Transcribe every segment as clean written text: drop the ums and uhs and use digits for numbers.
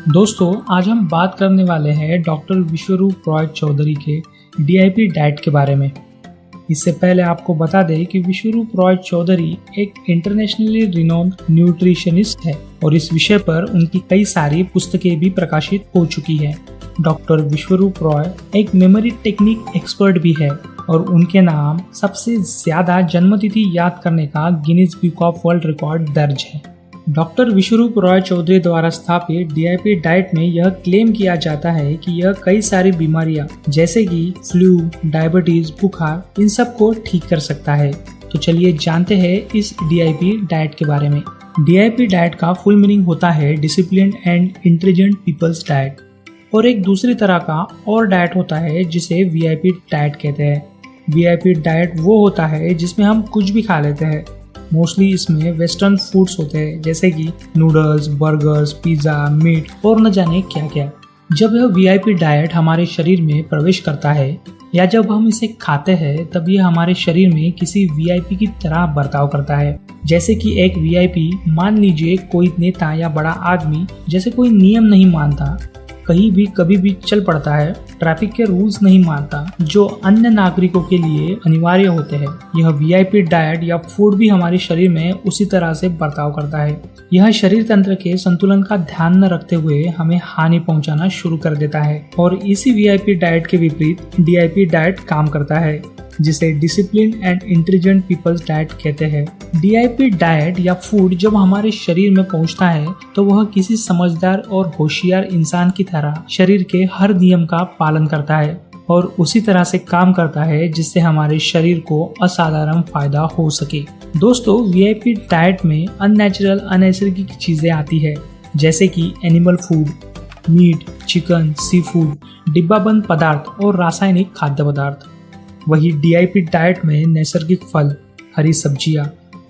दोस्तों, आज हम बात करने वाले हैं डॉक्टर विश्वरूप रॉय चौधरी के डीआईपी डाइट के बारे में। इससे पहले आपको बता दें कि विश्वरूप रॉय चौधरी एक इंटरनेशनली रिनोन्ड न्यूट्रिशनिस्ट है और इस विषय पर उनकी कई सारी पुस्तकें भी प्रकाशित हो चुकी हैं। डॉक्टर विश्वरूप रॉय एक मेमोरी टेक्निक एक्सपर्ट भी है और उनके नाम सबसे ज्यादा जन्मतिथि याद करने का Guinness book of world record दर्ज है। डॉक्टर विश्वरूप रॉय चौधरी द्वारा स्थापित डीआईपी डाइट में यह क्लेम किया जाता है कि यह कई सारी बीमारियां जैसे कि फ्लू, डायबिटीज, बुखार इन सब को ठीक कर सकता है। तो चलिए जानते हैं इस डीआईपी डाइट के बारे में। डीआईपी डाइट का फुल मीनिंग होता है disciplined and intelligent peoples diet, और एक दूसरी तरह का और डाइट होता है जिसे वीआईपी डाइट कहते हैं। वीआईपी डाइट वो होता है जिसमें हम कुछ भी खा लेते हैं। मोस्टली इसमें वेस्टर्न फूड्स होते हैं जैसे कि नूडल्स, बर्गर्स, पिज्ज़ा, मीट और न जाने क्या क्या। जब यह वीआईपी डाइट हमारे शरीर में प्रवेश करता है या जब हम इसे खाते हैं तब यह हमारे शरीर में किसी वीआईपी की तरह बर्ताव करता है। जैसे कि एक वीआईपी, मान लीजिए कोई नेता या बड़ा आदमी जैसे कोई नियम नहीं मानता, कहीं भी कभी भी चल पड़ता है, ट्रैफिक के रूल्स नहीं मानता जो अन्य नागरिकों के लिए अनिवार्य होते हैं। यह वीआईपी डाइट या फूड भी हमारे शरीर में उसी तरह से बर्ताव करता है। यह शरीर तंत्र के संतुलन का ध्यान न रखते हुए हमें हानि पहुंचाना शुरू कर देता है और इसी वीआईपी डाइट के विपरीत डीआईपी डाइट काम करता है, जिसे discipline and intelligent peoples diet कहते हैं। डीआईपी डाइट या फूड जब हमारे शरीर में पहुंचता है तो वह किसी समझदार और होशियार इंसान की तरह शरीर के हर नियम का पालन करता है और उसी तरह से काम करता है जिससे हमारे शरीर को असाधारण फायदा हो सके। दोस्तों, वीआईपी डाइट में अननेचुरल, अनैसर्गिक चीजें आती है जैसे कि animal food, meet, chicken, sea food, डिब्बाबंद पदार्थ और रासायनिक खाद्य पदार्थ। वही डीआईपी डाइट में नैसर्गिक फल, हरी सब्जियां,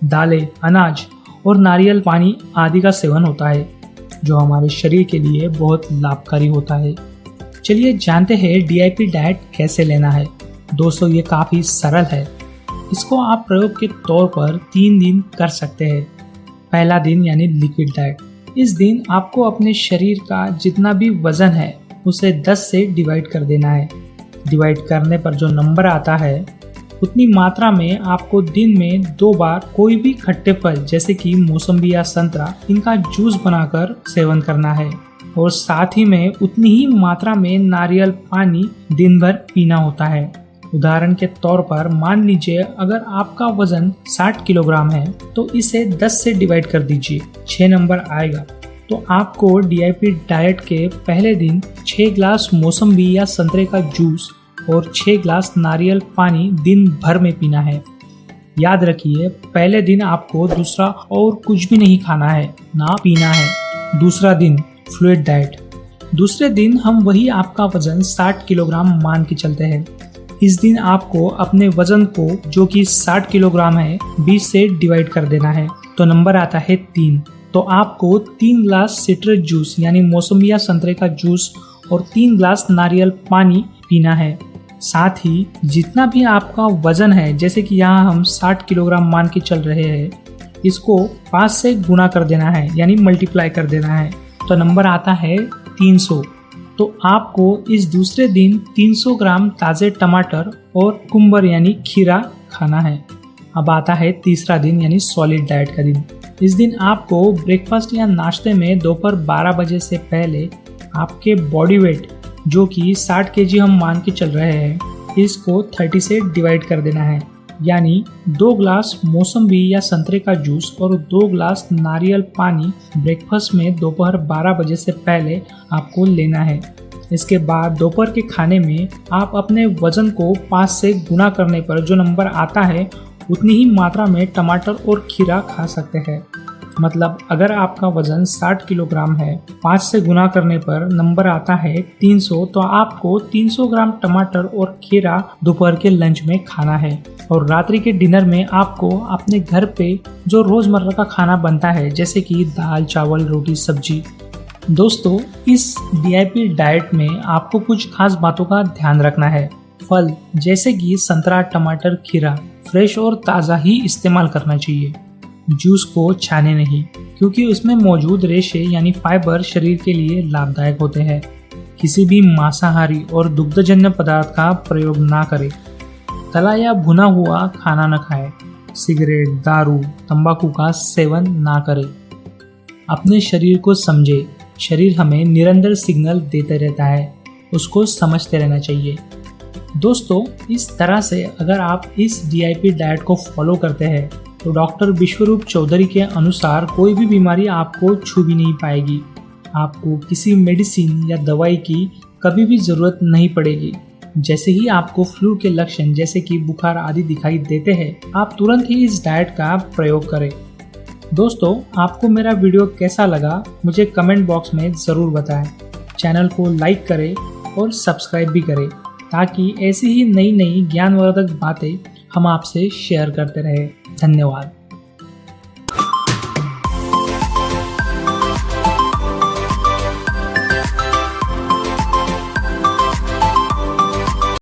दालें, अनाज और नारियल पानी आदि का सेवन होता है जो हमारे शरीर के लिए बहुत लाभकारी होता है। चलिए जानते हैं डीआईपी डाइट कैसे लेना है। दोस्तों, ये काफ़ी सरल है। इसको आप प्रयोग के तौर पर 3 दिन कर सकते हैं। पहला दिन यानी लिक्विड डाइट। इस दिन आपको अपने शरीर का जितना भी वजन है उसे 10 से डिवाइड कर देना है। डिवाइड करने पर जो नंबर आता है उतनी मात्रा में आपको दिन में 2 बार कोई भी खट्टे फल जैसे कि मौसम्बी या संतरा इनका जूस बनाकर सेवन करना है और साथ ही में उतनी ही मात्रा में नारियल पानी दिन भर पीना होता है। उदाहरण के तौर पर मान लीजिए अगर आपका वजन 60 किलोग्राम है तो इसे 10 से डिवाइड कर दीजिए, 6 नंबर आएगा। तो आपको डीआईपी डाइट के पहले दिन 6 ग्लास मौसम्बी या संतरे का जूस और 6 ग्लास नारियल पानी दिन भर में पीना है। याद रखिए, पहले दिन आपको दूसरा और कुछ भी नहीं खाना है ना पीना है। दूसरा दिन फ्लूइड डाइट। दूसरे दिन हम वही आपका वजन 60 किलोग्राम मान के चलते हैं। इस दिन आपको अपने वजन को जो कि 60 किलोग्राम है 20 से डिवाइड कर देना है, तो नंबर आता है 3। तो आपको 3 ग्लास सिट्रस जूस यानी मौसम्बी या संतरे का जूस और 3 ग्लास नारियल पानी पीना है। साथ ही जितना भी आपका वजन है, जैसे कि यहाँ हम 60 किलोग्राम मान के चल रहे हैं, इसको 5 से गुना कर देना है यानी मल्टीप्लाई कर देना है, तो नंबर आता है 300। तो आपको इस दूसरे दिन 300 ग्राम ताज़े टमाटर और कुकुम्बर यानी खीरा खाना है। अब आता है तीसरा दिन यानी सॉलिड डाइट का दिन। इस दिन आपको ब्रेकफास्ट या नाश्ते में दोपहर 12 बजे से पहले आपके बॉडी वेट जो कि 60 केजी हम मान के चल रहे हैं, इसको 30 से डिवाइड कर देना है, यानी 2 ग्लास मौसम्बी या संतरे का जूस और 2 ग्लास नारियल पानी ब्रेकफास्ट में दोपहर 12 बजे से पहले आपको लेना है। इसके बाद दोपहर के खाने में आप अपने वजन को 5 से गुना करने पर जो नंबर आता है उतनी ही मात्रा में टमाटर और खीरा खा सकते हैं। मतलब अगर आपका वजन 60 किलोग्राम है, 5 से गुना करने पर नंबर आता है 300, तो आपको 300 ग्राम टमाटर और खीरा दोपहर के लंच में खाना है और रात्रि के डिनर में आपको अपने घर पे जो रोजमर्रा का खाना बनता है जैसे कि दाल, चावल, रोटी, सब्जी। दोस्तों, इस डीआईपी डाइट में आपको कुछ खास बातों का ध्यान रखना है। फल जैसे कि संतरा, टमाटर, खीरा फ्रेश और ताज़ा ही इस्तेमाल करना चाहिए। जूस को छाने नहीं, क्योंकि उसमें मौजूद रेशे यानी फाइबर शरीर के लिए लाभदायक होते हैं। किसी भी मांसाहारी और दुग्धजन्य पदार्थ का प्रयोग ना करें। तला या भुना हुआ खाना न खाएं। सिगरेट, दारू, तंबाकू का सेवन ना करें। अपने शरीर को समझे। शरीर हमें निरंतर सिग्नल देते रहता है, उसको समझते रहना चाहिए। दोस्तों, इस तरह से अगर आप इस DIP डाइट को फॉलो करते हैं तो डॉक्टर विश्वरूप चौधरी के अनुसार कोई भी बीमारी आपको छू भी नहीं पाएगी। आपको किसी मेडिसिन या दवाई की कभी भी ज़रूरत नहीं पड़ेगी। जैसे ही आपको फ्लू के लक्षण जैसे कि बुखार आदि दिखाई देते हैं, आप तुरंत ही इस डाइट का प्रयोग करें। दोस्तों, आपको मेरा वीडियो कैसा लगा मुझे कमेंट बॉक्स में ज़रूर बताएं। चैनल को लाइक करें और सब्सक्राइब भी करें ताकि ऐसी ही नई नई ज्ञानवर्धक बातें हम आपसे शेयर करते रहें। धन्यवाद।